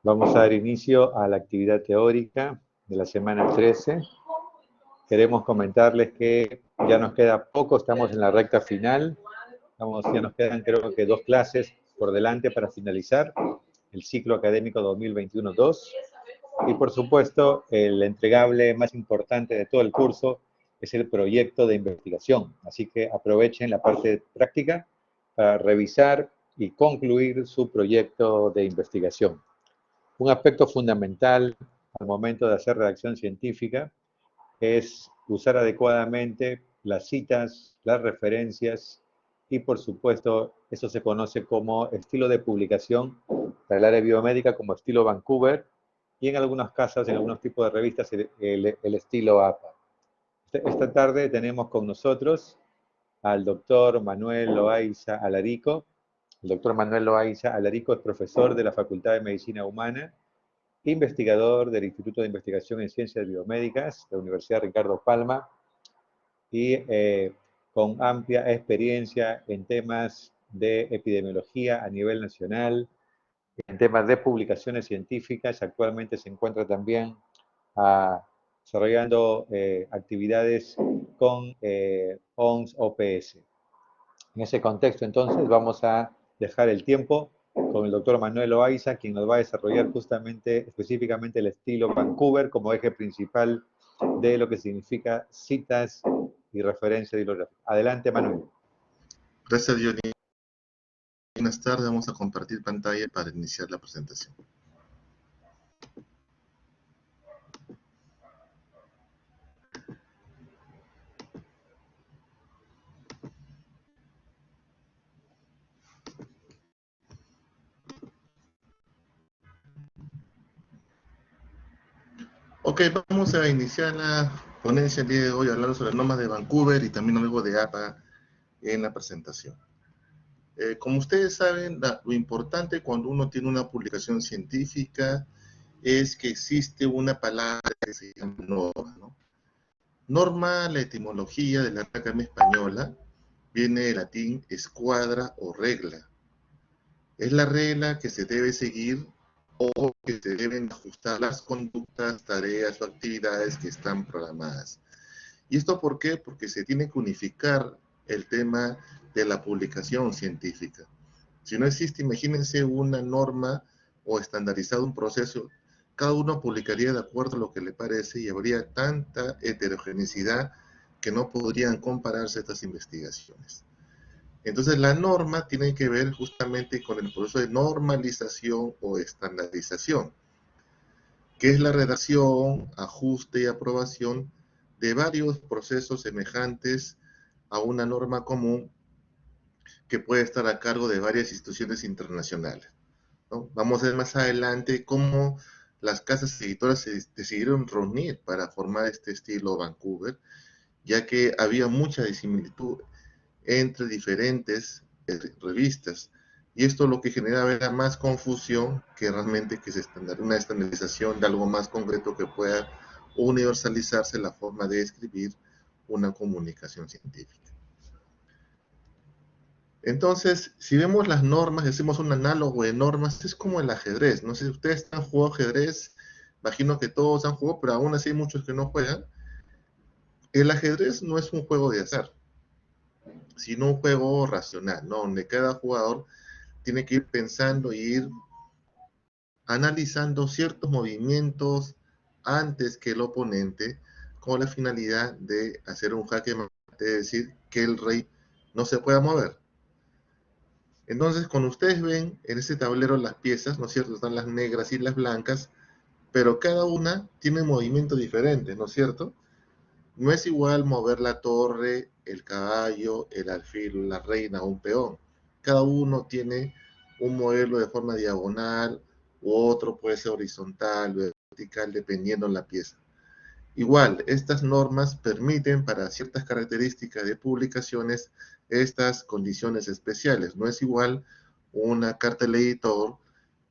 Vamos a dar inicio a la actividad teórica de la semana 13. Queremos comentarles que ya nos queda poco, estamos en la recta final. Ya nos quedan creo que 2 clases por delante para finalizar el ciclo académico 2021-2. Y por supuesto, el entregable más importante de todo el curso es el proyecto de investigación. Así que aprovechen la parte práctica para revisar y concluir su proyecto de investigación. Un aspecto fundamental al momento de hacer redacción científica es usar adecuadamente las citas, las referencias y, por supuesto, eso se conoce como estilo de publicación para el área biomédica como estilo Vancouver y en algunos casos, en algunos tipos de revistas, el estilo APA. Esta tarde tenemos con nosotros al doctor Manuel Loaiza Alarico. El doctor Manuel Loaiza Alarico es profesor de la Facultad de Medicina Humana, investigador del Instituto de Investigación en Ciencias Biomédicas de la Universidad Ricardo Palma y con amplia experiencia en temas de epidemiología a nivel nacional, en temas de publicaciones científicas. Actualmente se encuentra también desarrollando actividades con ONS-OPS. En ese contexto, entonces, vamos a dejar el tiempo con el doctor Manuel Loaiza, quien nos va a desarrollar justamente, específicamente el estilo Vancouver como eje principal de lo que significa citas y referencia bibliográfica. Adelante, Manuel. Gracias, Johnny. Buenas tardes, vamos a compartir pantalla para iniciar la presentación. Ok, vamos a iniciar la ponencia el día de hoy hablando sobre las normas de Vancouver y también algo de APA en la presentación. Como ustedes saben, lo importante cuando uno tiene una publicación científica es que existe una palabra que se llama norma, ¿no? Norma, la etimología de la Academia Española, viene del latín escuadra o regla. Es la regla que se debe seguir o que se deben ajustar las conductas, tareas o actividades que están programadas. ¿Y esto por qué? Porque se tiene que unificar el tema de la publicación científica. Si no existe, imagínense una norma o estandarizado un proceso, cada uno publicaría de acuerdo a lo que le parece y habría tanta heterogeneidad que no podrían compararse estas investigaciones. Entonces la norma tiene que ver justamente con el proceso de normalización o estandarización, que es la redacción, ajuste y aprobación de varios procesos semejantes a una norma común que puede estar a cargo de varias instituciones internacionales, ¿no? Vamos a ver más adelante cómo las casas editoras se decidieron reunir para formar este estilo Vancouver, ya que había mucha disimilitud entre diferentes revistas, y esto lo que generaba era más confusión que realmente que una estandarización de algo más concreto que pueda universalizarse la forma de escribir una comunicación científica. Entonces, si vemos las normas, hacemos un análogo de normas, es como el ajedrez. No sé si ustedes han jugado ajedrez, imagino que todos han jugado, pero aún así hay muchos que no juegan. El ajedrez no es un juego de azar, sino un juego racional, ¿no? Donde cada jugador tiene que ir pensando e ir analizando ciertos movimientos antes que el oponente, con la finalidad de hacer un jaque mate, es decir, que el rey no se pueda mover. Entonces, cuando ustedes ven en ese tablero las piezas, ¿no es cierto? Están las negras y las blancas, pero cada una tiene un movimiento diferente, ¿no es cierto? No es igual mover la torre, el caballo, el alfil, la reina o un peón. Cada uno tiene un modelo de forma diagonal, u otro puede ser horizontal, vertical, dependiendo de la pieza. Igual, estas normas permiten para ciertas características de publicaciones estas condiciones especiales. No es igual una carta del editor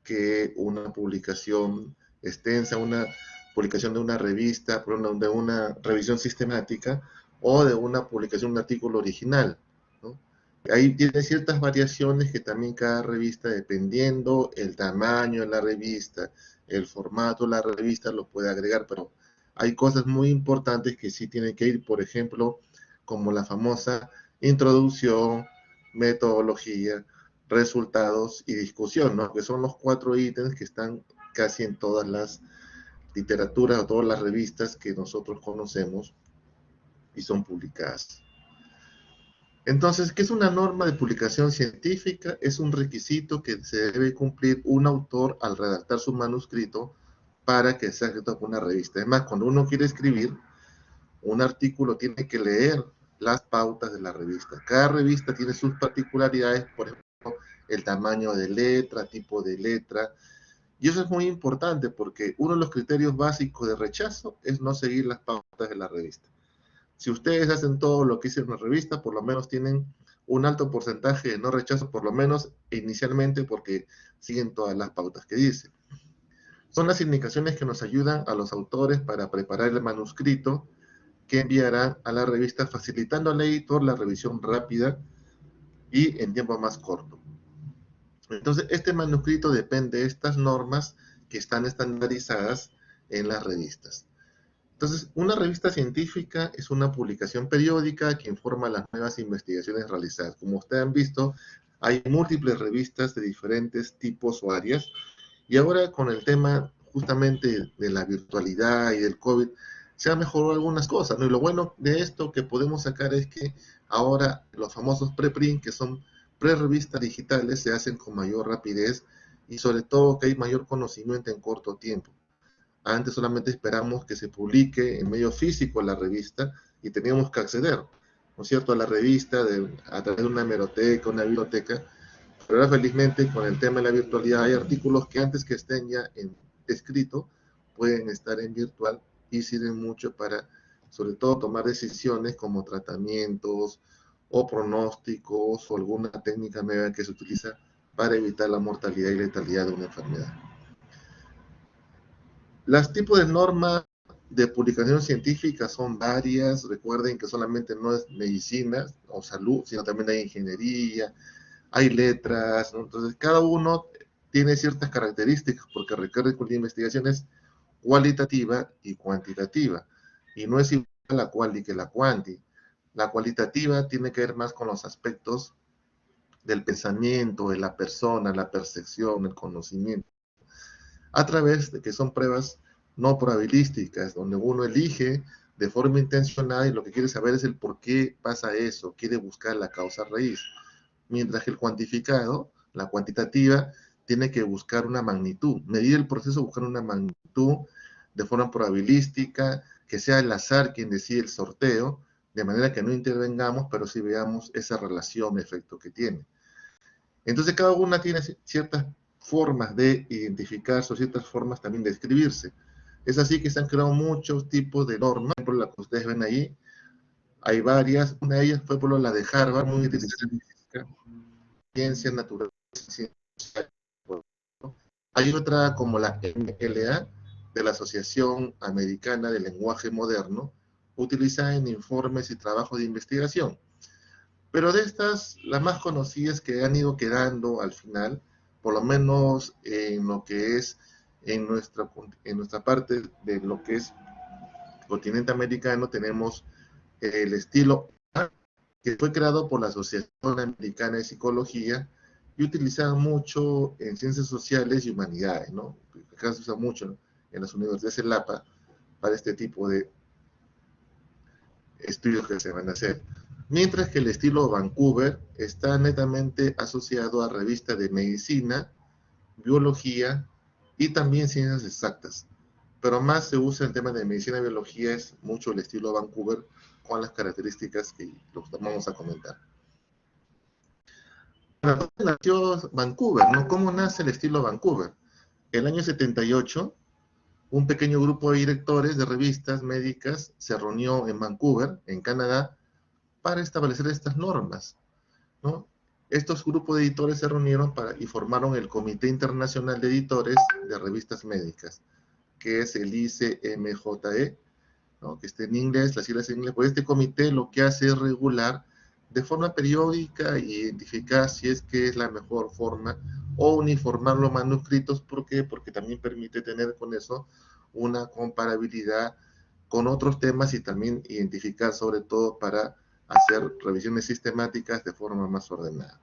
que una publicación extensa, una publicación de una revista, de una revisión sistemática o de una publicación de un artículo original, ¿no? Ahí tiene ciertas variaciones que también cada revista, dependiendo el tamaño de la revista, el formato de la revista, lo puede agregar, pero hay cosas muy importantes que sí tienen que ir, por ejemplo, como la famosa introducción, metodología, resultados y discusión, ¿no? Que son los 4 ítems que están casi en todas las literaturas o todas las revistas que nosotros conocemos y son publicadas. Entonces, ¿qué es una norma de publicación científica? Es un requisito que se debe cumplir un autor al redactar su manuscrito para que sea escrito por una revista. Además, cuando uno quiere escribir un artículo, tiene que leer las pautas de la revista. Cada revista tiene sus particularidades, por ejemplo, el tamaño de letra, tipo de letra, y eso es muy importante porque uno de los criterios básicos de rechazo es no seguir las pautas de la revista. Si ustedes hacen todo lo que hicieron en la revista, por lo menos tienen un alto porcentaje de no rechazo, por lo menos inicialmente, porque siguen todas las pautas que dice. Son las indicaciones que nos ayudan a los autores para preparar el manuscrito que enviarán a la revista, facilitando al editor la revisión rápida y en tiempo más corto. Entonces, este manuscrito depende de estas normas que están estandarizadas en las revistas. Entonces, una revista científica es una publicación periódica que informa las nuevas investigaciones realizadas. Como ustedes han visto, hay múltiples revistas de diferentes tipos o áreas, y ahora con el tema justamente de la virtualidad y del COVID, se han mejorado algunas cosas, ¿no? Y lo bueno de esto que podemos sacar es que ahora los famosos preprint, que son pre-revistas digitales, se hacen con mayor rapidez y sobre todo que hay mayor conocimiento en corto tiempo. Antes solamente esperamos que se publique en medio físico la revista y teníamos que acceder, ¿no es cierto?, a la revista a través de una hemeroteca, una biblioteca, pero ahora felizmente con el tema de la virtualidad hay artículos que antes que estén ya en escrito pueden estar en virtual y sirven mucho para, sobre todo, tomar decisiones como tratamientos o pronósticos o alguna técnica nueva que se utiliza para evitar la mortalidad y letalidad de una enfermedad. Los tipos de normas de publicación científica son varias. Recuerden que solamente no es medicina o salud, sino también hay ingeniería, hay letras, ¿no? Entonces cada uno tiene ciertas características porque requiere que la investigación es cualitativa y cuantitativa, y no es igual la quali que la quanti. La cualitativa tiene que ver más con los aspectos del pensamiento, de la persona, la percepción, el conocimiento, a través de que son pruebas no probabilísticas, donde uno elige de forma intencionada y lo que quiere saber es el por qué pasa eso, quiere buscar la causa raíz. Mientras que el cuantificado, la cuantitativa, tiene que buscar una magnitud, medir el proceso, buscar una magnitud de forma probabilística, que sea el azar quien decide el sorteo, de manera que no intervengamos, pero sí veamos esa relación, efecto que tiene. Entonces cada una tiene ciertas formas de identificarse o ciertas formas también de escribirse. Es así que se han creado muchos tipos de normas, por ejemplo, la que ustedes ven ahí, hay varias, una de ellas fue por la de Harvard, muy utilizada en física, ciencias naturales, ciencias sociales. Hay otra como la MLA, de la Asociación Americana de Lenguaje Moderno, utilizada en informes y trabajos de investigación. Pero de estas, las más conocidas que han ido quedando al final, por lo menos en lo que es en nuestra parte de lo que es continente americano, tenemos el estilo A, que fue creado por la Asociación Americana de Psicología y utilizado mucho en ciencias sociales y humanidades, ¿no? Acá se usa mucho en las universidades del APA para este tipo de estudios que se van a hacer. Mientras que el estilo Vancouver está netamente asociado a revistas de medicina, biología y también ciencias exactas. Pero más se usa en temas de medicina y biología, es mucho el estilo Vancouver con las características que los vamos a comentar. ¿Dónde nació Vancouver, no? ¿Cómo nace el estilo Vancouver? El año 78, un pequeño grupo de directores de revistas médicas se reunió en Vancouver, en Canadá, para establecer estas normas, ¿no? Estos grupos de editores se reunieron y formaron el Comité Internacional de Editores de Revistas Médicas, que es el ICMJE, ¿no? Que está en inglés, las siglas en inglés. Pues este comité lo que hace es regular de forma periódica y identificar si es que es la mejor forma, o uniformar los manuscritos. ¿Por qué? Porque también permite tener con eso una comparabilidad con otros temas y también identificar, sobre todo para hacer revisiones sistemáticas de forma más ordenada.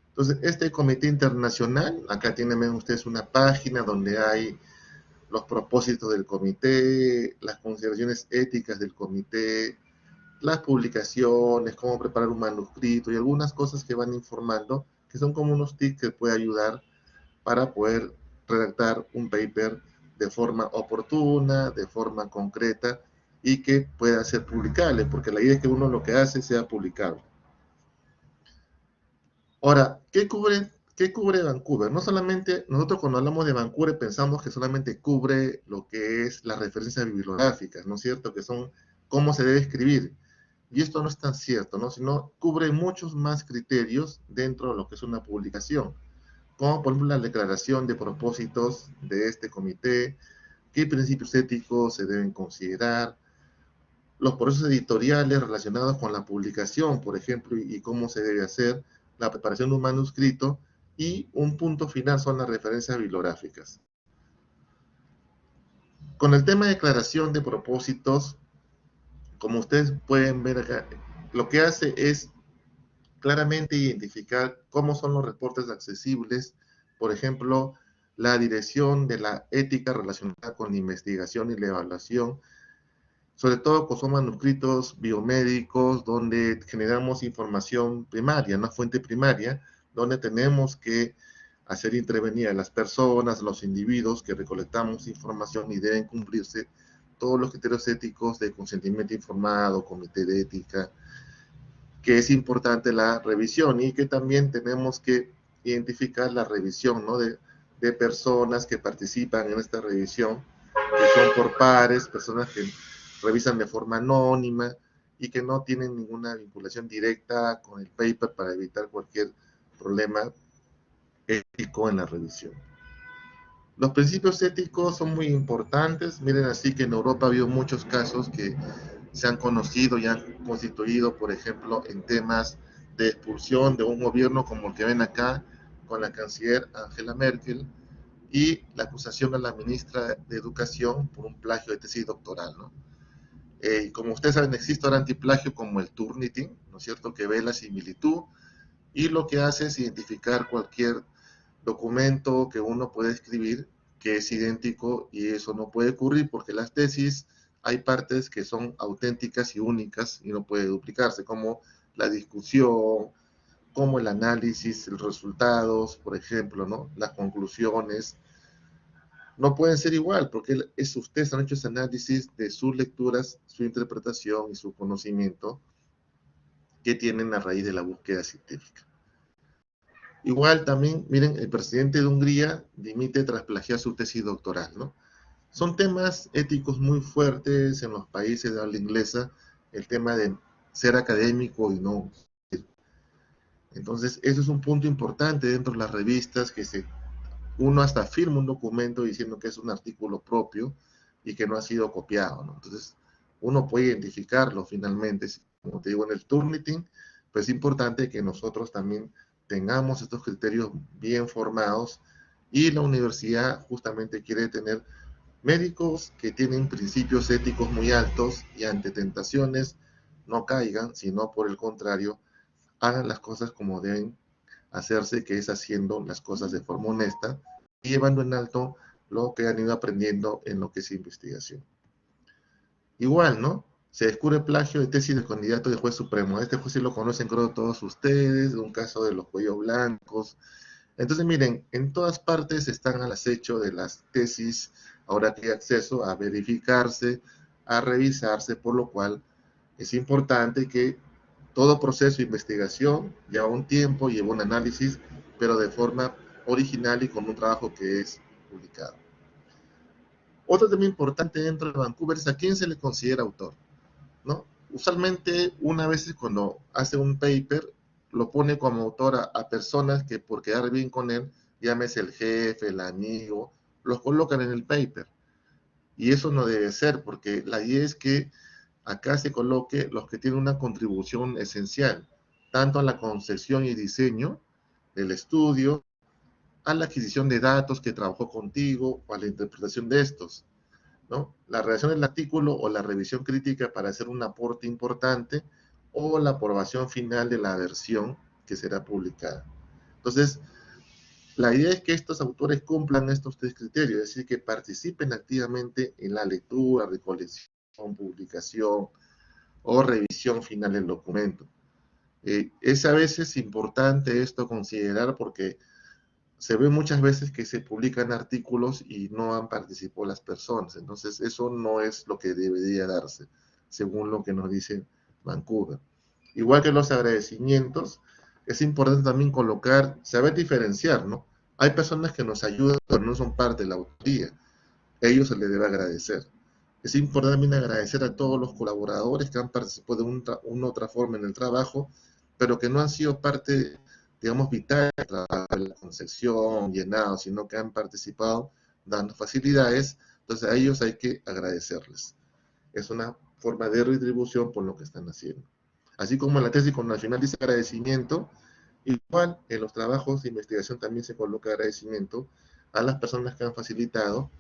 Entonces, este comité internacional, acá tienen ustedes una página donde hay los propósitos del comité, las consideraciones éticas del comité, las publicaciones, cómo preparar un manuscrito y algunas cosas que van informando, que son como unos tips que puede ayudar para poder redactar un paper de forma oportuna, de forma concreta y que pueda ser publicable, porque la idea es que uno lo que hace sea publicable. Ahora, ¿qué cubre Vancouver? No solamente, nosotros cuando hablamos de Vancouver pensamos que solamente cubre lo que es las referencias bibliográficas, ¿no es cierto? Que son cómo se debe escribir. Y esto no es tan cierto, ¿no? Sino cubre muchos más criterios dentro de lo que es una publicación, como por ejemplo la declaración de propósitos de este comité, qué principios éticos se deben considerar, los procesos editoriales relacionados con la publicación, por ejemplo, y cómo se debe hacer, la preparación de un manuscrito, y un punto final son las referencias bibliográficas. Con el tema de declaración de propósitos, como ustedes pueden ver acá, lo que hace es claramente identificar cómo son los reportes accesibles, por ejemplo, la dirección de la ética relacionada con la investigación y la evaluación, sobre todo con son manuscritos biomédicos donde generamos información primaria, una fuente primaria, donde tenemos que hacer intervenir a las personas, a los individuos que recolectamos información y deben cumplirse todos los criterios éticos de consentimiento informado, comité de ética, que es importante la revisión y que también tenemos que identificar la revisión, ¿no? de personas que participan en esta revisión, que son por pares, personas que revisan de forma anónima y que no tienen ninguna vinculación directa con el paper para evitar cualquier problema ético en la revisión. Los principios éticos son muy importantes. Miren, así que en Europa ha habido muchos casos que se han conocido y han constituido, por ejemplo, en temas de expulsión de un gobierno como el que ven acá, con la canciller Angela Merkel, y la acusación a la ministra de Educación por un plagio de tesis doctoral, ¿no? Como ustedes saben, existe ahora antiplagio como el Turnitin, ¿no es cierto?, que ve la similitud y lo que hace es identificar cualquier documento que uno puede escribir que es idéntico, y eso no puede ocurrir porque las tesis hay partes que son auténticas y únicas y no puede duplicarse, como la discusión, como el análisis, los resultados, por ejemplo, ¿no? Las conclusiones no pueden ser igual porque ustedes han hecho ese análisis de sus lecturas, su interpretación y su conocimiento que tienen a raíz de la búsqueda científica. Igual también, miren, el presidente de Hungría dimite tras plagiar su tesis doctoral, ¿no? Son temas éticos muy fuertes en los países de habla inglesa, el tema de ser académico y no. Entonces, eso es un punto importante dentro de las revistas, que uno hasta firma un documento diciendo que es un artículo propio y que no ha sido copiado, ¿no? Entonces, uno puede identificarlo finalmente. Como te digo, en el Turnitin, pues es importante que nosotros también tengamos estos criterios bien formados, y la universidad justamente quiere tener médicos que tienen principios éticos muy altos y ante tentaciones no caigan, sino por el contrario, hagan las cosas como deben hacerse, que es haciendo las cosas de forma honesta y llevando en alto lo que han ido aprendiendo en lo que es investigación. Igual, ¿no? Se descubre plagio de tesis del candidato de juez supremo. Este juez sí lo conocen, creo, todos ustedes, de un caso de los cuellos blancos. Entonces, miren, en todas partes están al acecho de las tesis, ahora que hay acceso a verificarse, a revisarse, por lo cual es importante que todo proceso de investigación lleva un tiempo, lleva un análisis, pero de forma original y con un trabajo que es publicado. Otro tema importante dentro de Vancouver es a quién se le considera autor, ¿no? Usualmente, una vez cuando hace un paper, lo pone como autor a personas que, por quedar bien con él, llámese el jefe, el amigo, los colocan en el paper. Y eso no debe ser, porque la idea es que acá se coloque los que tienen una contribución esencial, tanto a la concepción y diseño del estudio, a la adquisición de datos que trabajó contigo o a la interpretación de estos, ¿no? La redacción del artículo o la revisión crítica para hacer un aporte importante o la aprobación final de la versión que será publicada. Entonces, la idea es que estos autores cumplan estos tres criterios, es decir, que participen activamente en la lectura, recolección, publicación o revisión final del documento. Es a veces importante esto considerar porque se ve muchas veces que se publican artículos y no han participado las personas, entonces eso no es lo que debería darse, según lo que nos dice Vancouver. Igual que los agradecimientos, es importante también colocar, saber diferenciar, ¿no? Hay personas que nos ayudan, pero no son parte de la autoría. A ellos se les debe agradecer. Es importante también agradecer a todos los colaboradores que han participado de una u otra forma en el trabajo, pero que no han sido parte, digamos, vital del trabajo, de la concepción, llenado, sino que han participado dando facilidades. Entonces a ellos hay que agradecerles. Es una forma de retribución por lo que están haciendo. Así como en la tesis, cuando al final dice agradecimiento, igual en los trabajos de investigación también se coloca agradecimiento a las personas que han facilitado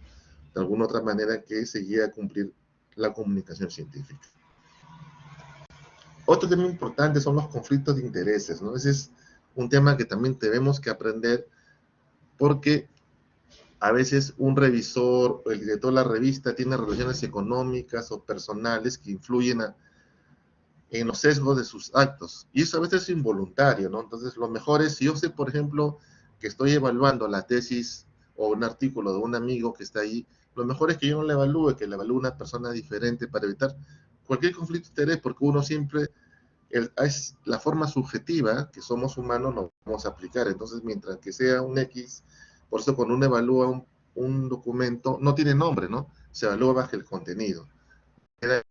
de alguna otra manera que se llegue a cumplir la comunicación científica. Otro tema importante son los conflictos de intereses, ¿no? Ese es un tema que también tenemos que aprender porque a veces un revisor o el director de la revista tiene relaciones económicas o personales que influyen en los sesgos de sus actos. Y eso a veces es involuntario, ¿no? Entonces, lo mejor es, si yo sé, por ejemplo, que estoy evaluando la tesis o un artículo de un amigo que está ahí, lo mejor es que yo no le evalúe, que le evalúe una persona diferente para evitar cualquier conflicto de interés, porque uno siempre, es la forma subjetiva que somos humanos, lo vamos a aplicar. Entonces, mientras que sea un X, por eso cuando uno evalúa un documento, no tiene nombre, ¿no? Se evalúa bajo el contenido.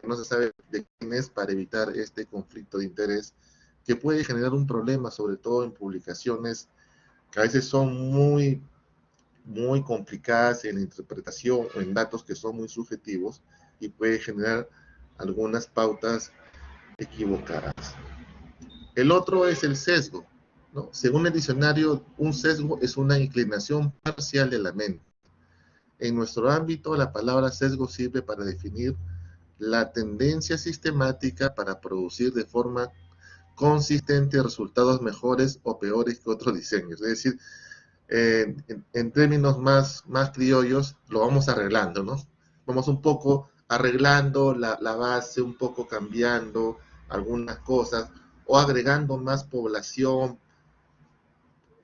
No se sabe de quién es para evitar este conflicto de interés que puede generar un problema, sobre todo en publicaciones que a veces son muy complicadas en la interpretación o en datos que son muy subjetivos y puede generar algunas pautas equivocadas. El otro es el sesgo, ¿no? Según el diccionario, un sesgo es una inclinación parcial de la mente. En nuestro ámbito, la palabra sesgo sirve para definir la tendencia sistemática para producir de forma consistente resultados mejores o peores que otros diseños. Es decir, en términos más criollos, lo vamos arreglando, ¿no? Vamos un poco arreglando la base, un poco cambiando algunas cosas o agregando más población.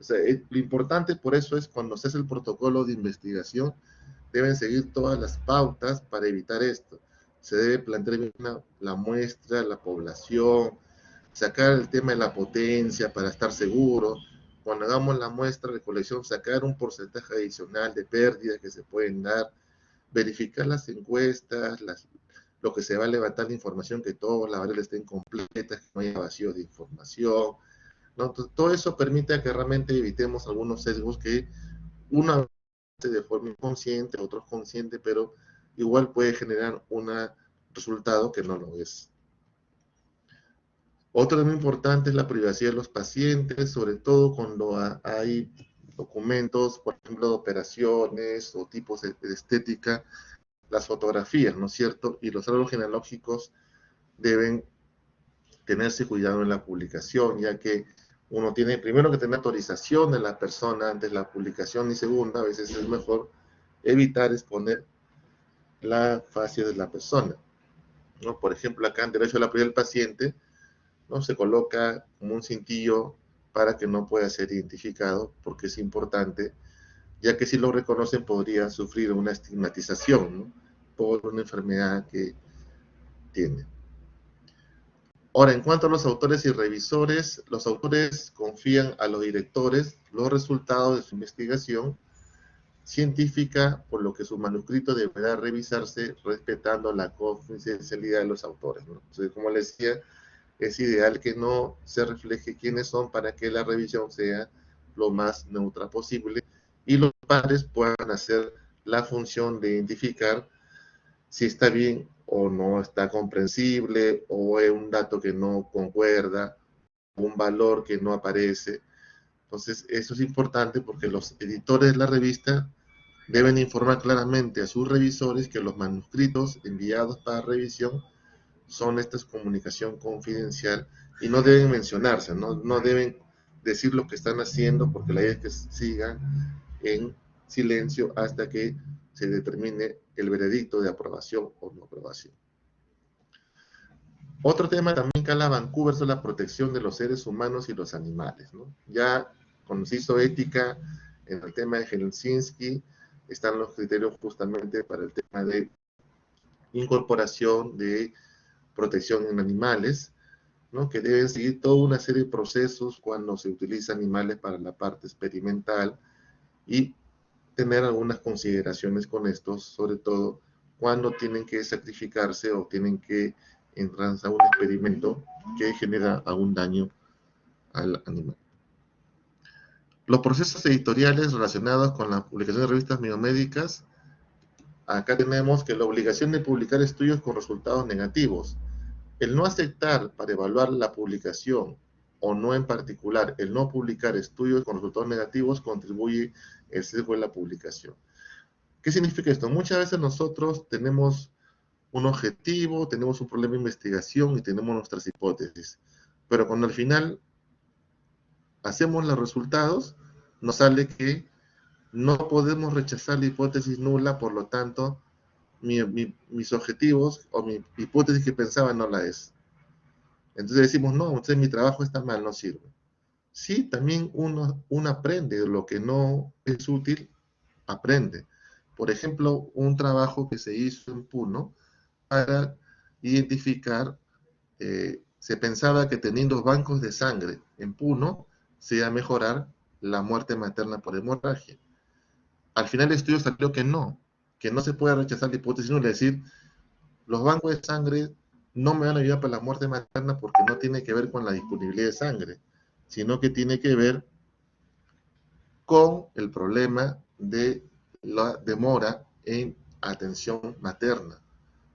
O sea, lo importante por eso es cuando se hace el protocolo de investigación, deben seguir todas las pautas para evitar esto. Se debe plantear bien la muestra, la población, sacar el tema de la potencia para estar seguro. Cuando hagamos la muestra de recolección, sacar un porcentaje adicional de pérdidas que se pueden dar, verificar las encuestas, lo que se va a levantar la información, que todas las variables estén completas, que no haya vacíos de información, ¿no? Entonces, todo eso permite que realmente evitemos algunos sesgos que una de forma inconsciente, otros consciente, pero igual puede generar un resultado que no lo es. Otro tema importante es la privacidad de los pacientes, sobre todo cuando hay documentos, por ejemplo, de operaciones o tipos de estética, las fotografías, ¿no es cierto? Y los árboles genealógicos deben tenerse cuidado en la publicación, ya que uno tiene primero que tener autorización de la persona antes de la publicación y segunda, a veces es mejor evitar exponer la fase de la persona, ¿no? Por ejemplo, acá en derecho a la privacidad del paciente, ¿no? Se coloca como un cintillo para que no pueda ser identificado, porque es importante, ya que si lo reconocen podría sufrir una estigmatización, ¿no? Por una enfermedad que tiene. Ahora, en cuanto a los autores y revisores, los autores confían a los directores los resultados de su investigación científica, por lo que su manuscrito deberá revisarse respetando la confidencialidad de los autores, ¿no? Entonces, como les decía, es ideal que no se refleje quiénes son para que la revisión sea lo más neutra posible y los padres puedan hacer la función de identificar si está bien o no está comprensible, o es un dato que no concuerda, un valor que no aparece. Entonces, eso es importante porque los editores de la revista deben informar claramente a sus revisores que los manuscritos enviados para revisión son esta comunicación confidencial y no deben mencionarse, no deben decir lo que están haciendo, porque la idea es que sigan en silencio hasta que se determine el veredicto de aprobación o no aprobación. Otro tema también que habla Vancouver es la protección de los seres humanos y los animales, ¿no? Ya cuando se hizo ética en el tema de Helsinki, están los criterios justamente para el tema de incorporación de protección en animales, ¿no? Que deben seguir toda una serie de procesos cuando se utilizan animales para la parte experimental y tener algunas consideraciones con estos, sobre todo cuando tienen que sacrificarse o tienen que entrar a un experimento que genera algún daño al animal. Los procesos editoriales relacionados con la publicación de revistas biomédicas, acá tenemos que la obligación de publicar estudios con resultados negativos. El no aceptar para evaluar la publicación o no en particular, el no publicar estudios con resultados negativos contribuye al sesgo de la publicación. ¿Qué significa esto? Muchas veces nosotros tenemos un objetivo, tenemos un problema de investigación y tenemos nuestras hipótesis, pero cuando al final hacemos los resultados, nos sale que no podemos rechazar la hipótesis nula, por lo tanto, mis objetivos o mi hipótesis que pensaba no la es. Entonces decimos, no, entonces mi trabajo está mal, no sirve. Sí, también uno aprende de lo que no es útil, aprende. Por ejemplo, un trabajo que se hizo en Puno para identificar, se pensaba que teniendo bancos de sangre en Puno se iba a mejorar la muerte materna por hemorragia. Al final el estudio salió que no se puede rechazar la hipótesis, es decir, los bancos de sangre no me van a ayudar para la muerte materna porque no tiene que ver con la disponibilidad de sangre, sino que tiene que ver con el problema de la demora en atención materna,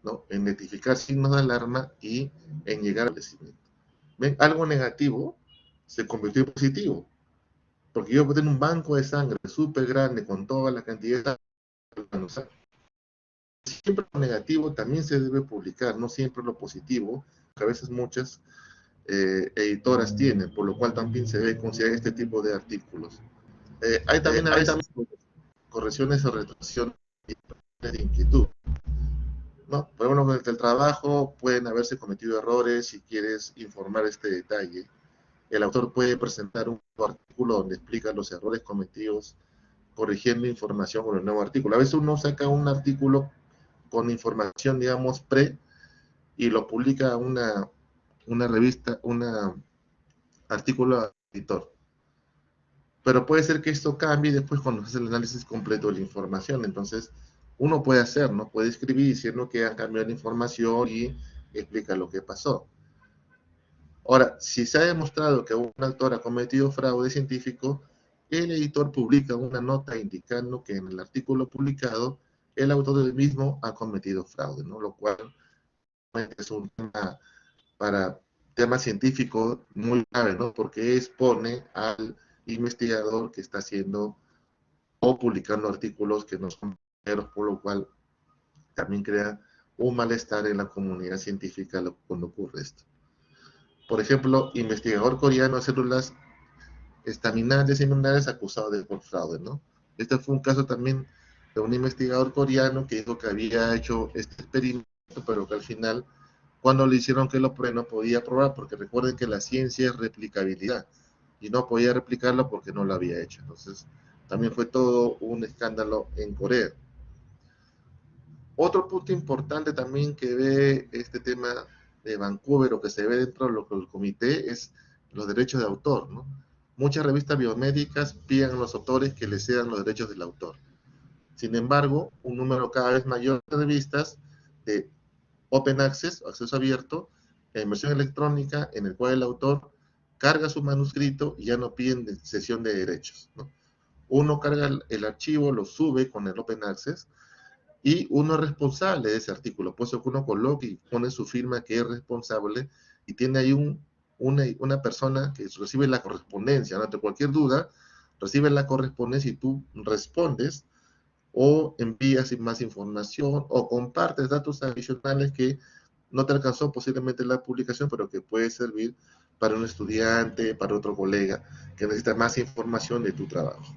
¿no? En identificar signos de alarma y en llegar al fallecimiento. ¿Ven? Algo negativo se convirtió en positivo, porque yo puedo tener un banco de sangre súper grande con toda la cantidad de sangre. Siempre lo negativo también se debe publicar, no siempre lo positivo, que a veces muchas editoras tienen, por lo cual también se debe considerar este tipo de artículos. Hay también a veces correcciones o retracciones de inquietud, ¿no? Por ejemplo, durante el trabajo pueden haberse cometido errores. Si quieres informar este detalle, el autor puede presentar un artículo donde explica los errores cometidos, corrigiendo información con el nuevo artículo. A veces uno saca un artículo con información, digamos, y lo publica una revista, un artículo editor. Pero puede ser que esto cambie después cuando se hace el análisis completo de la información. Entonces, uno puede hacer, ¿no? Puede escribir diciendo que han cambiado la información y explica lo que pasó. Ahora, si se ha demostrado que un autor ha cometido fraude científico, el editor publica una nota indicando que en el artículo publicado el autor del mismo ha cometido fraude, ¿no? Lo cual es un tema para tema científico muy grave, ¿no? Porque expone al investigador que está haciendo o publicando artículos que no son verdaderos, por lo cual también crea un malestar en la comunidad científica cuando ocurre esto. Por ejemplo, investigador coreano de células estaminales y seminales acusado de por fraude, ¿no? Este fue un caso también de un investigador coreano que dijo que había hecho este experimento, pero que al final, cuando le hicieron que lo pruebe, no podía probar, porque recuerden que la ciencia es replicabilidad, y no podía replicarlo porque no lo había hecho. Entonces, también fue todo un escándalo en Corea. Otro punto importante también que ve este tema de Vancouver, o que se ve dentro del comité, es los derechos de autor, ¿no? Muchas revistas biomédicas piden a los autores que les cedan los derechos del autor. Sin embargo, un número cada vez mayor de revistas de Open Access, acceso abierto, en versión electrónica, en el cual el autor carga su manuscrito y ya no piden cesión de derechos, ¿no? Uno carga el archivo, lo sube con el Open Access, y uno es responsable de ese artículo. Por eso que uno coloca y pone su firma que es responsable y tiene ahí una persona que recibe la correspondencia, ¿no? Ante cualquier duda, recibe la correspondencia y tú respondes o envías más información o compartes datos adicionales que no te alcanzó posiblemente la publicación, pero que puede servir para un estudiante, para otro colega que necesita más información de tu trabajo.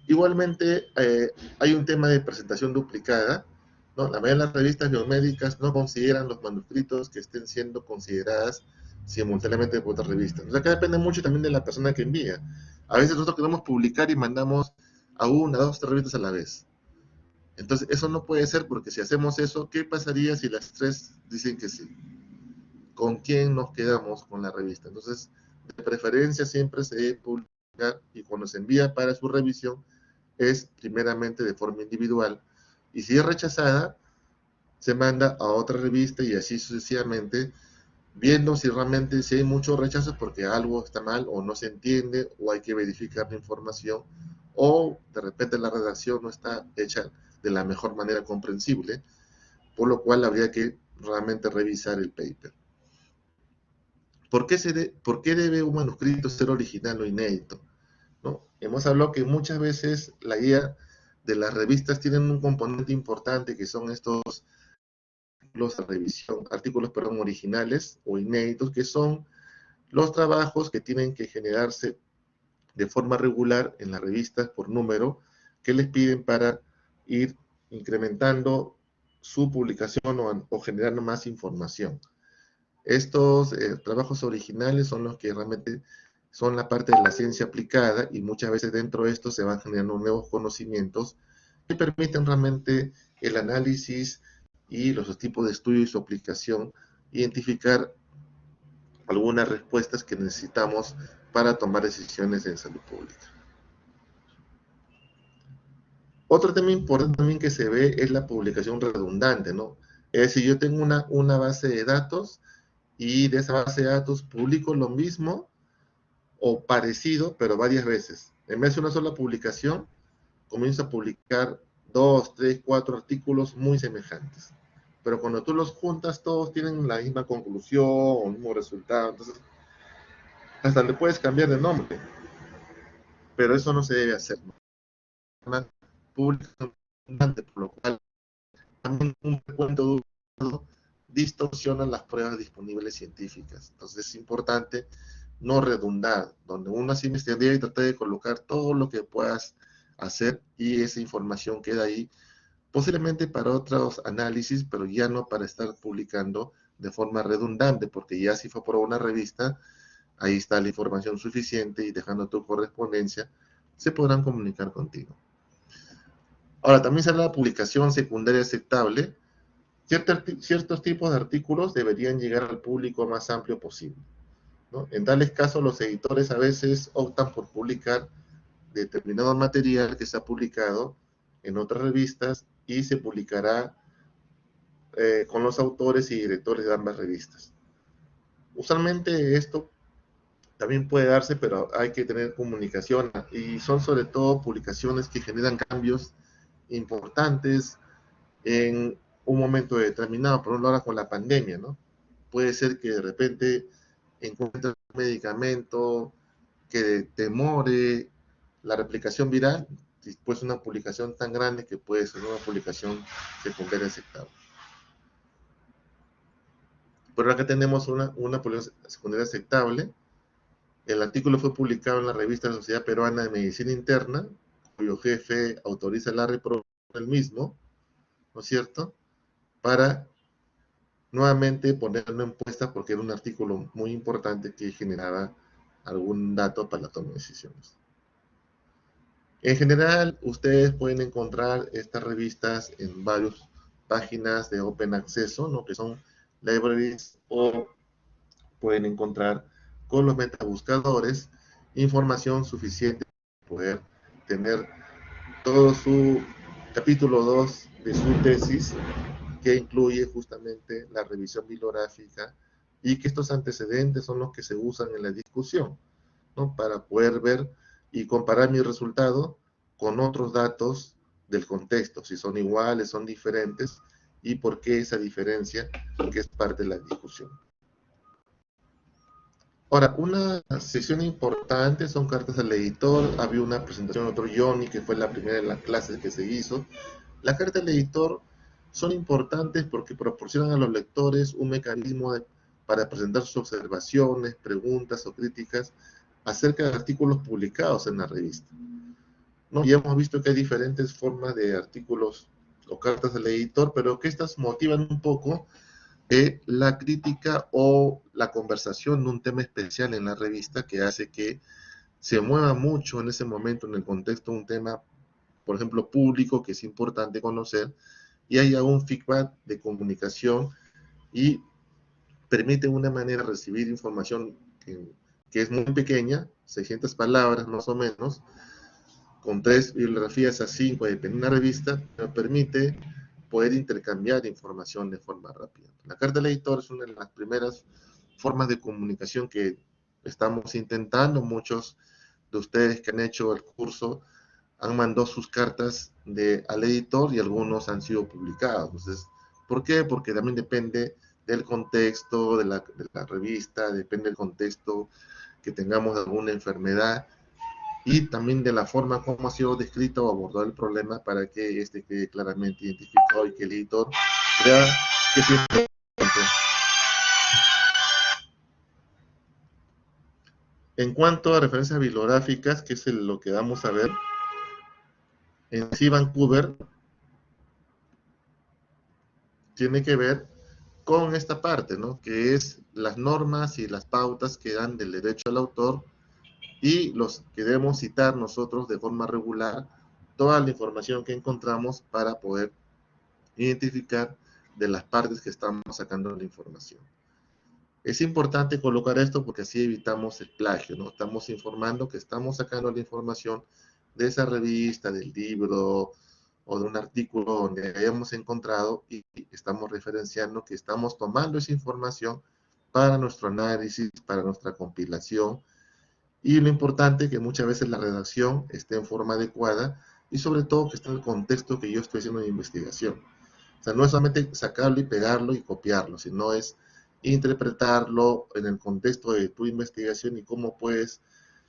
Igualmente, hay un tema de presentación duplicada, ¿no? La mayoría de las revistas biomédicas no consideran los manuscritos que estén siendo consideradas simultáneamente por otras revistas. O sea, que depende mucho también de la persona que envía. A veces nosotros queremos publicar y mandamos a una, dos, tres revistas a la vez. Entonces, eso no puede ser porque si hacemos eso, ¿qué pasaría si las tres dicen que sí? ¿Con quién nos quedamos con la revista? Entonces, de preferencia siempre se debe publicar y cuando se envía para su revisión es primeramente de forma individual y si es rechazada, se manda a otra revista y así sucesivamente, viendo si realmente si hay muchos rechazos porque algo está mal o no se entiende o hay que verificar la información o de repente la redacción no está hecha de la mejor manera comprensible, por lo cual habría que realmente revisar el paper. ¿Por qué debe un manuscrito ser original o inédito? ¿No? Hemos hablado que muchas veces la guía de las revistas tienen un componente importante que son estos artículos originales o inéditos, que son los trabajos que tienen que generarse de forma regular en las revistas por número que les piden para ir incrementando su publicación o generando más información. Estos trabajos originales son los que realmente son la parte de la ciencia aplicada y muchas veces dentro de esto se van generando nuevos conocimientos que permiten realmente el análisis y los tipos de estudio y su aplicación, identificar algunas respuestas que necesitamos para tomar decisiones en salud pública. Otro tema importante también que se ve es la publicación redundante, ¿no? Es decir, yo tengo una base de datos y de esa base de datos publico lo mismo o parecido, pero varias veces. En vez de una sola publicación, comienzo a publicar 2, 3, 4 artículos muy semejantes. Pero cuando tú los juntas, todos tienen la misma conclusión o el mismo resultado. Entonces, hasta le puedes cambiar de nombre. Pero eso no se debe hacer, ¿no? Una publicación redundante, por lo cual también un recuento distorsiona las pruebas disponibles científicas. Entonces es importante no redundar, donde uno así investigaría y trata de colocar todo lo que puedas hacer y esa información queda ahí, posiblemente para otros análisis, pero ya no para estar publicando de forma redundante, porque ya si fue por una revista, ahí está la información suficiente y dejando tu correspondencia, se podrán comunicar contigo. Ahora, también sale la publicación secundaria aceptable. Ciertos tipos de artículos deberían llegar al público más amplio posible, ¿no? En tales casos, los editores a veces optan por publicar determinado material que se ha publicado en otras revistas y se publicará con los autores y directores de ambas revistas. Usualmente esto también puede darse, pero hay que tener comunicación y son sobre todo publicaciones que generan cambios importantes en un momento determinado, por ejemplo ahora con la pandemia, ¿no? Puede ser que de repente encuentres un medicamento que demore la replicación viral, después de una publicación tan grande que puede ser una publicación secundaria aceptable. Pero acá tenemos una publicación secundaria aceptable. El artículo fue publicado en la revista de la Sociedad Peruana de Medicina Interna, cuyo jefe autoriza la reproducción del mismo, ¿no es cierto?, para nuevamente ponerlo en puesta porque era un artículo muy importante que generaba algún dato para la toma de decisiones. En general, ustedes pueden encontrar estas revistas en varias páginas de Open Acceso, ¿no?, que son libraries, o pueden encontrar con los metabuscadores información suficiente para poder tener todo su capítulo 2 de su tesis, que incluye justamente la revisión bibliográfica y que estos antecedentes son los que se usan en la discusión, ¿no?, para poder ver y comparar mi resultado con otros datos del contexto, si son iguales, son diferentes, y por qué esa diferencia, que es parte de la discusión. Ahora, una sesión importante son cartas al editor. Había una presentación de otro Johnny, que fue la primera de las clases que se hizo. Las cartas al editor son importantes porque proporcionan a los lectores un mecanismo para presentar sus observaciones, preguntas o críticas acerca de artículos publicados en la revista, ¿no? Ya hemos visto que hay diferentes formas de artículos o cartas al editor, pero que estas motivan un poco la crítica o la conversación de un tema especial en la revista, que hace que se mueva mucho en ese momento en el contexto de un tema, por ejemplo, público, que es importante conocer, y haya un feedback de comunicación y permite una manera de recibir información que es muy pequeña, 600 palabras más o menos, con 3 bibliografías a 5, dependiendo de la revista, pero permite poder intercambiar información de forma rápida. La carta del editor es una de las primeras formas de comunicación que estamos intentando. Muchos de ustedes que han hecho el curso han mandado sus cartas al editor y algunos han sido publicados. Entonces, ¿por qué? Porque también depende del contexto de la revista, depende del contexto que tengamos de alguna enfermedad, y también de la forma como ha sido descrito o abordado el problema para que este quede claramente identificado y que el editor crea que es importante. En cuanto a referencias bibliográficas, que es lo que vamos a ver, en sí Vancouver tiene que ver con esta parte, ¿no? Que es las normas y las pautas que dan del derecho al autor, y los que debemos citar nosotros de forma regular toda la información que encontramos para poder identificar de las partes que estamos sacando la información. Es importante colocar esto porque así evitamos el plagio, ¿no? Estamos informando que estamos sacando la información de esa revista, del libro o de un artículo donde hayamos encontrado, y estamos referenciando que estamos tomando esa información para nuestro análisis, para nuestra compilación, y lo importante es que muchas veces la redacción esté en forma adecuada y sobre todo que esté en el contexto que yo estoy haciendo de investigación. O sea, no es solamente sacarlo y pegarlo y copiarlo, sino es interpretarlo en el contexto de tu investigación y cómo puedes,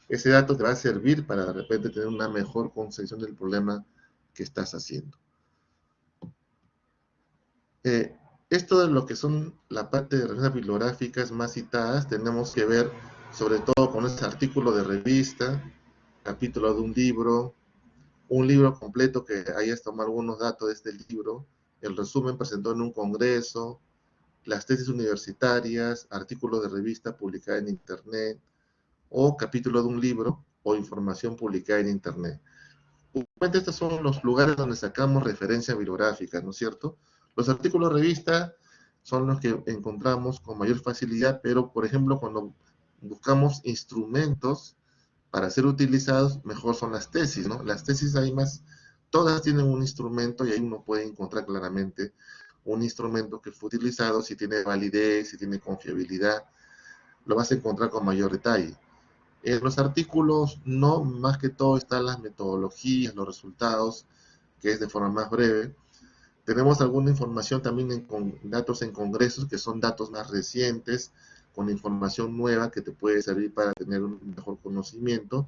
ese dato te va a servir para de repente tener una mejor concepción del problema que estás haciendo. Esto de lo que son la parte de referencias bibliográficas más citadas, tenemos que ver sobre todo con ese artículo de revista, capítulo de un libro completo que hayas tomado algunos datos de este libro, el resumen presentado en un congreso, las tesis universitarias, artículos de revista publicada en internet, o capítulo de un libro o información publicada en internet. Usualmente estos son los lugares donde sacamos referencias bibliográficas, ¿no es cierto? Los artículos de revista son los que encontramos con mayor facilidad, pero por ejemplo cuando buscamos instrumentos para ser utilizados, mejor son las tesis, ¿no? Las tesis además, todas tienen un instrumento y ahí uno puede encontrar claramente un instrumento que fue utilizado, si tiene validez, si tiene confiabilidad, lo vas a encontrar con mayor detalle. En los artículos, no, más que todo están las metodologías, los resultados, que es de forma más breve. Tenemos alguna información también con datos en congresos, que son datos más recientes, con información nueva que te puede servir para tener un mejor conocimiento,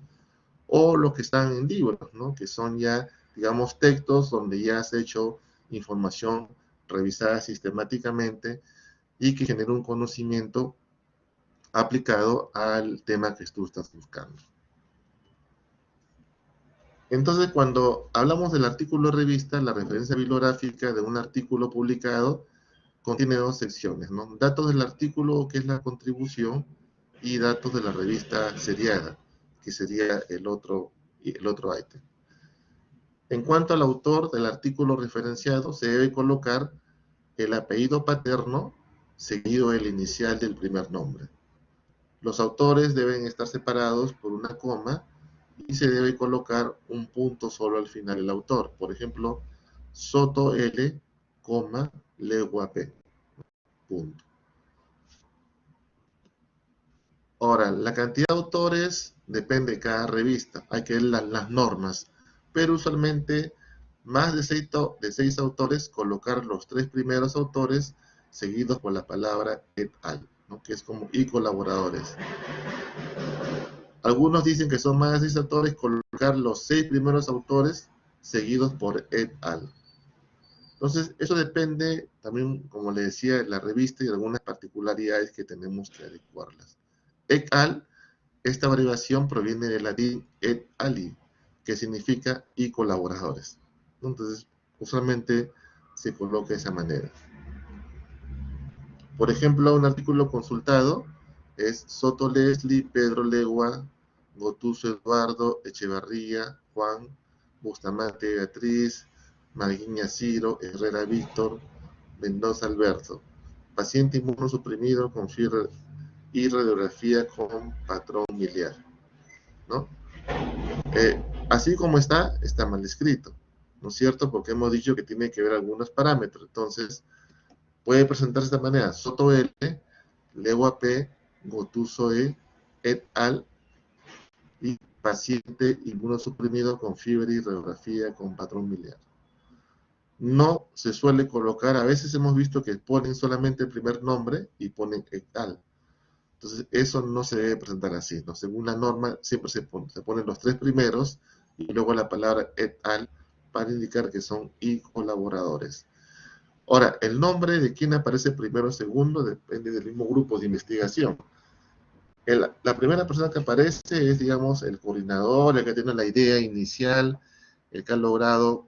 o los que están en libros, ¿no? Que son ya, digamos, textos donde ya has hecho información revisada sistemáticamente y que genera un conocimiento aplicado al tema que tú estás buscando. Entonces, cuando hablamos del artículo de revista, la referencia bibliográfica de un artículo publicado contiene dos secciones, ¿no? Datos del artículo, que es la contribución, y datos de la revista seriada, que sería el otro ítem. En cuanto al autor del artículo referenciado, se debe colocar el apellido paterno seguido el inicial del primer nombre. Los autores deben estar separados por una coma y se debe colocar un punto solo al final del autor. Por ejemplo, Soto L, Legua P, punto. Ahora, la cantidad de autores depende de cada revista, hay que ver las normas, pero usualmente más de seis autores, colocar los tres primeros autores seguidos por la palabra et al, ¿no? Que es como y colaboradores. Algunos dicen que son más de 6 autores, colocar los 6 primeros autores seguidos por et al. Entonces, eso depende también, como le decía, de la revista y algunas particularidades que tenemos que adecuarlas. Et al, esta abreviación proviene del latín et ali, que significa y colaboradores. Entonces, usualmente se coloca de esa manera. Por ejemplo, un artículo consultado es Soto Leslie, Pedro Legua, Gotuso Eduardo, Echevarría, Juan, Bustamante Beatriz, Marguiña Ciro, Herrera Víctor, Mendoza Alberto. Paciente inmunosuprimido con fiebre y radiografía con patrón miliar, ¿no? Así como está mal escrito, ¿no es cierto? Porque hemos dicho que tiene que ver algunos parámetros. Entonces, puede presentarse de esta manera: Soto L, Legua P, Gotuso E, et al, y paciente inmunosuprimido con fiebre y radiografía con patrón miliar. No se suele colocar, a veces hemos visto que ponen solamente el primer nombre y ponen et al. Entonces, eso no se debe presentar así, ¿no? Según la norma, siempre se ponen los tres primeros y luego la palabra et al para indicar que son y colaboradores. Ahora, el nombre de quién aparece primero o segundo depende del mismo grupo de investigación. La primera persona que aparece es, digamos, el coordinador, el que tiene la idea inicial, el que ha logrado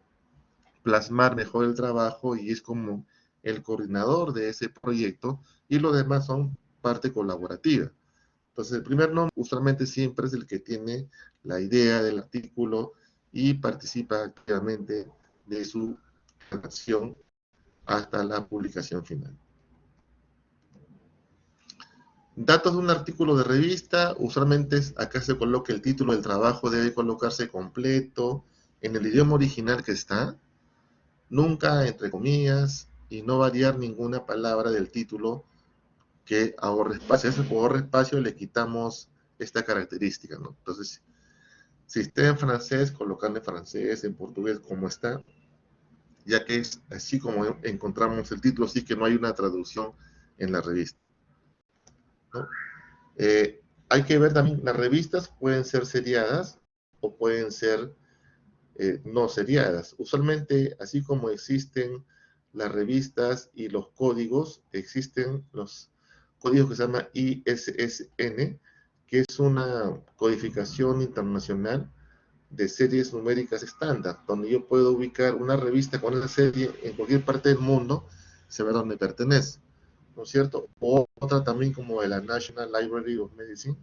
plasmar mejor el trabajo y es como el coordinador de ese proyecto, y los demás son parte colaborativa. Entonces, el primer nombre usualmente siempre es el que tiene la idea del artículo y participa activamente de su redacción hasta la publicación final. Datos de un artículo de revista, usualmente acá se coloca el título del trabajo, debe colocarse completo, en el idioma original que está, nunca entre comillas, y no variar ninguna palabra del título que ahorre espacio. Ese por ahorre espacio le quitamos esta característica, ¿no? Entonces, si está en francés, colocarle en francés, en portugués, como está, ya que es así como encontramos el título, así que no hay una traducción en la revista, ¿no? Hay que ver también, las revistas pueden ser seriadas o pueden ser no seriadas. Usualmente, así como existen las revistas y los códigos, existen los códigos que se llama ISSN, que es una codificación internacional de series numéricas estándar, donde yo puedo ubicar una revista con esa serie en cualquier parte del mundo, saber dónde pertenece, ¿no es cierto? O otra también como de la National Library of Medicine,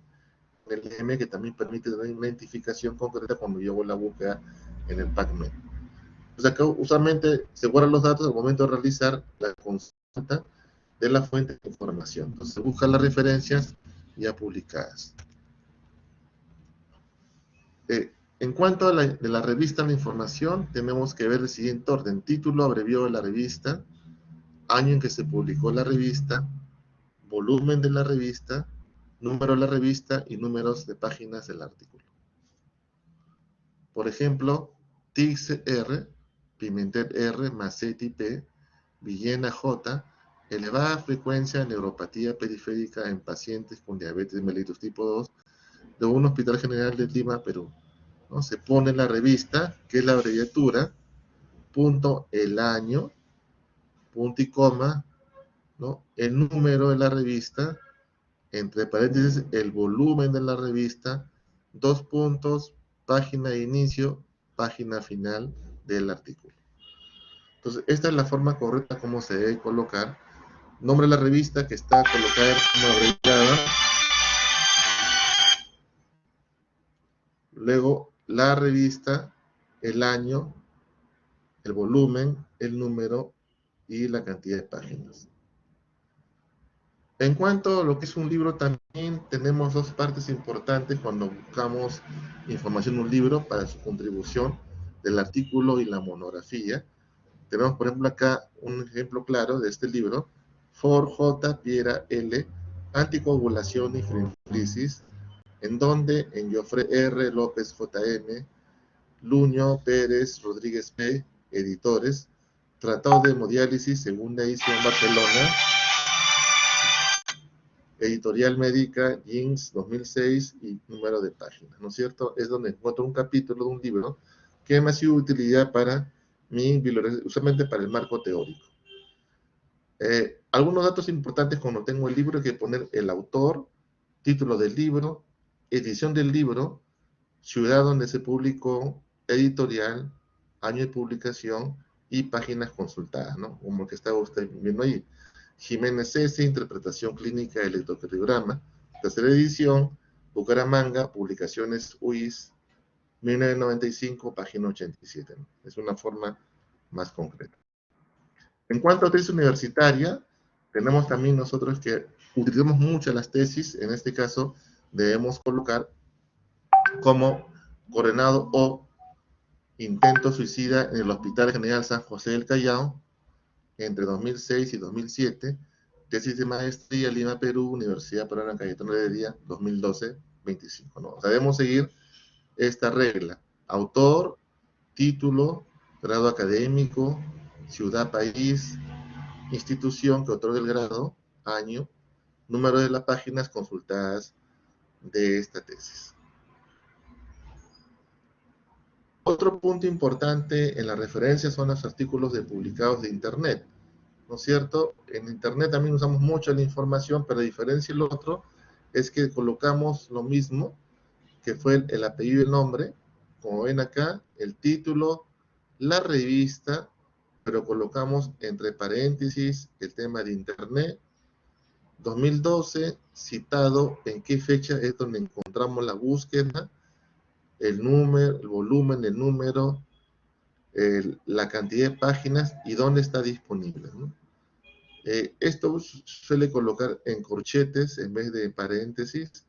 el IM, que también permite tener una identificación concreta cuando yo hago la búsqueda en el PubMed. Pues acá usualmente se guardan los datos al momento de realizar la consulta de la fuente de información. Entonces se buscan las referencias ya publicadas. En cuanto a de la revista la información, tenemos que ver el siguiente orden: título abreviado de la revista, año en que se publicó la revista, volumen de la revista, número de la revista y números de páginas del artículo. Por ejemplo, TIX R, Pimentel R, Massetti P, Villena J, elevada frecuencia de neuropatía periférica en pacientes con diabetes mellitus tipo 2 de un hospital general de Lima, Perú, ¿no? Se pone en la revista, que es la abreviatura, punto el año, punto y coma, ¿no? El número de la revista, entre paréntesis, el volumen de la revista, dos puntos, página de inicio, página final del artículo. Entonces, esta es la forma correcta como se debe colocar. Nombre de la revista, que está colocada en forma abreviada. Luego, la revista, el año, el volumen, el número y la cantidad de páginas. En cuanto a lo que es un libro, también tenemos dos partes importantes cuando buscamos información en un libro para su contribución del artículo y la monografía. Tenemos, por ejemplo, acá un ejemplo claro de este libro: For J. Piera L. Anticoagulación y fibrosis, en donde en Joffre R. López JM, Luño Pérez Rodríguez P. Editores, Tratado de Hemodiálisis, segunda edición, Barcelona, Editorial Médica, Jeans, 2006, y número de páginas, ¿no es cierto? Es donde encuentro un capítulo de un libro que me ha sido de utilidad para mi bibliografía, usualmente para el marco teórico. Algunos datos importantes cuando tengo el libro hay que poner el autor, título del libro, edición del libro, ciudad donde se publicó, editorial, año de publicación y páginas consultadas, ¿no? Como el que estaba usted viendo ahí. Jiménez S., Interpretación Clínica del Electrocardiograma, tercera edición, Bucaramanga, Publicaciones UIS, 1995, página 87, ¿no? Es una forma más concreta. En cuanto a tesis universitaria, tenemos también nosotros que utilizamos mucho las tesis. En este caso, debemos colocar como coordinado o intento suicida en el Hospital General San José del Callao entre 2006 y 2007, tesis de maestría, Lima, Perú, Universidad Peruana Cayetano Heredia, 2012-25, ¿no? O sea, debemos seguir esta regla: autor, título, grado académico, ciudad, país, institución que otorga el grado, año, número de las páginas consultadas de esta tesis. Otro punto importante en la referencia son los artículos publicados de Internet, ¿no es cierto? En Internet también usamos mucho la información, pero la diferencia y lo otro es que colocamos lo mismo, que fue el apellido y el nombre, como ven acá, el título, la revista, pero colocamos entre paréntesis el tema de Internet, 2012, citado en qué fecha es donde encontramos la búsqueda, el número, el volumen, el número, la cantidad de páginas y dónde está disponible, ¿no? Esto suele colocar en corchetes en vez de paréntesis,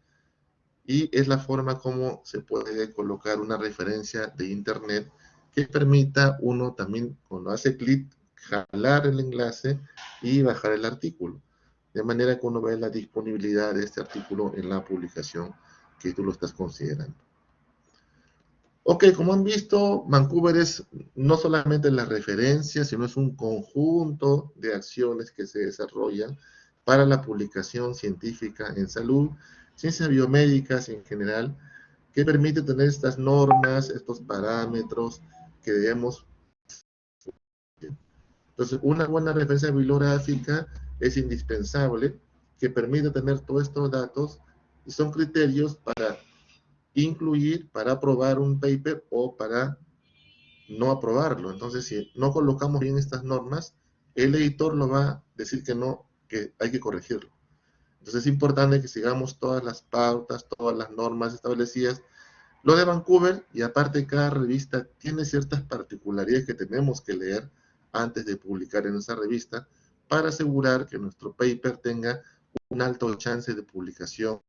y es la forma como se puede colocar una referencia de Internet que permita uno también, cuando hace clic, jalar el enlace y bajar el artículo, de manera que uno ve la disponibilidad de este artículo en la publicación que tú lo estás considerando. Ok, como han visto, Vancouver es no solamente la referencia, sino es un conjunto de acciones que se desarrollan para la publicación científica en salud, ciencias biomédicas en general, que permite tener estas normas, estos parámetros que debemos. Entonces, una buena referencia bibliográfica es indispensable, que permite tener todos estos datos, y son criterios para incluir, para aprobar un paper o para no aprobarlo. Entonces, si no colocamos bien estas normas, el editor lo va a decir que no, que hay que corregirlo. Entonces es importante que sigamos todas las pautas, todas las normas establecidas. Lo de Vancouver, y aparte cada revista tiene ciertas particularidades que tenemos que leer antes de publicar en esa revista, para asegurar que nuestro paper tenga un alto chance de publicación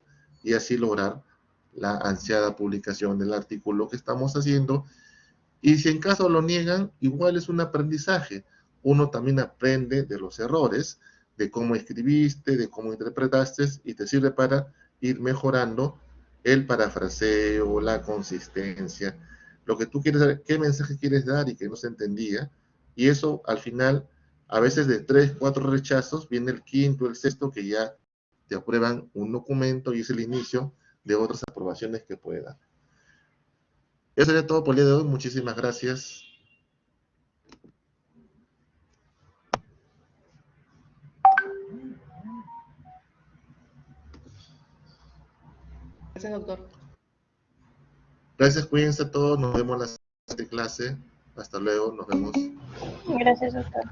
y así lograr la ansiada publicación del artículo que estamos haciendo. Y si en caso lo niegan, igual es un aprendizaje. Uno también aprende de los errores, de cómo escribiste, de cómo interpretaste, y te sirve para ir mejorando el parafraseo, la consistencia, lo que tú quieres saber, qué mensaje quieres dar y que no se entendía. Y eso al final, a veces de 3, 4 rechazos, viene el quinto, el sexto, que ya te aprueban un documento y es el inicio de otras aprobaciones que puede dar. Eso sería todo por el día de hoy. Muchísimas gracias. Gracias, doctor. Gracias, cuídense a todos. Nos vemos en la siguiente clase. Hasta luego, nos vemos. Gracias, doctor.